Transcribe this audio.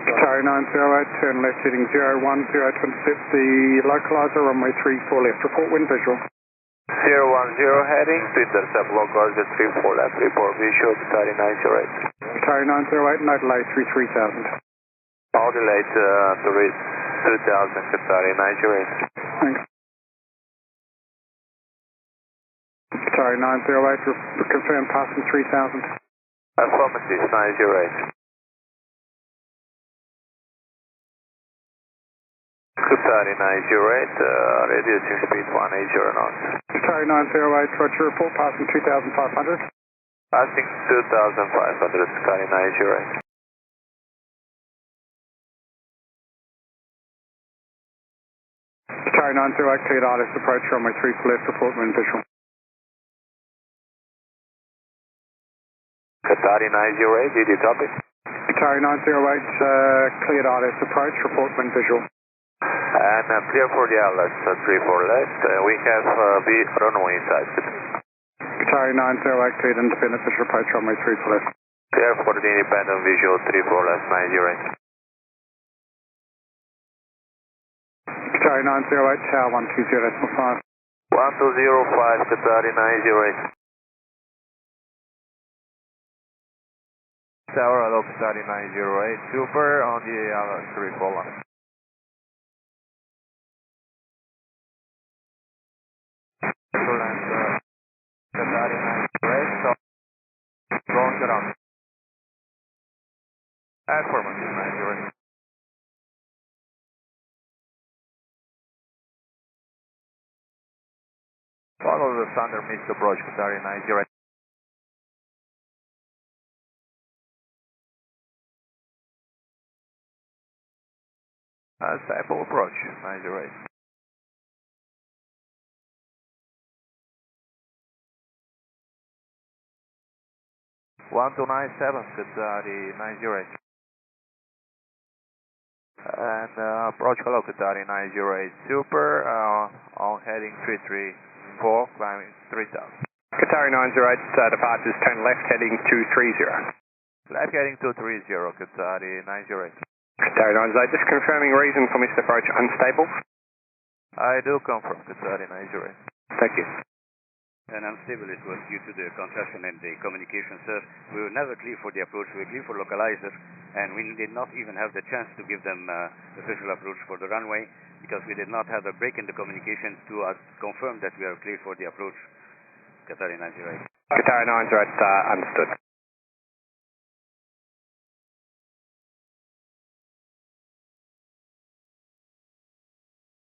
Qatar 908, turn left heading 010 to intercept the localizer, runway 34 left, report wind visual. 010 heading to intercept localizer 34 left, report visual, Qatar 908. Qatar 908, no delay through 3000. All delayed to reach 3000, Qatar 908. Thanks. Qatar 908, confirm passing 3000. Affirmative, 908. Qatar 908, reducing speed 180 knots. Qatar 908, roger, report passing 2500. Passing 2500, Qatar 908. Qatar 908, cleared ILS approach, runway 34 left, report wind visual. Qatar 908, did you copy? Qatar 908, cleared ILS approach, report wind visual. And clear for the ILS 34 left, we have the runway inside. Qatar 908, cleared independent visual approach, runway 34 left. Clear for the independent visual 34 left, 908. Qatar 908, tower 120.5. 1205, Qatar 908. Tower, hello, Qatar 908, super on the ILS 34 left. Qatar 908, so going around. Affirmative, 908. Follow the standard missed approach, Qatar 908. Sample approach, 908. One two nine seven, Qatar 908. And approach, hello, Qatar 908, super, on heading 334, climbing 3000. Qatar 908, departures turn left heading 230. Left heading 230, Qatar 908. Qatar 908, just confirming reason for missed approach, unstable. I do confirm, Qatar 908. Thank you. And unstable, it was due to the congestion and the communication, sir. We were never clear for the approach, we were clear for localizer, and we did not even have the chance to give them the visual approach for the runway, because we did not have a break in the communication to confirm that we are clear for the approach. Qatar 908. Qatar 908, understood.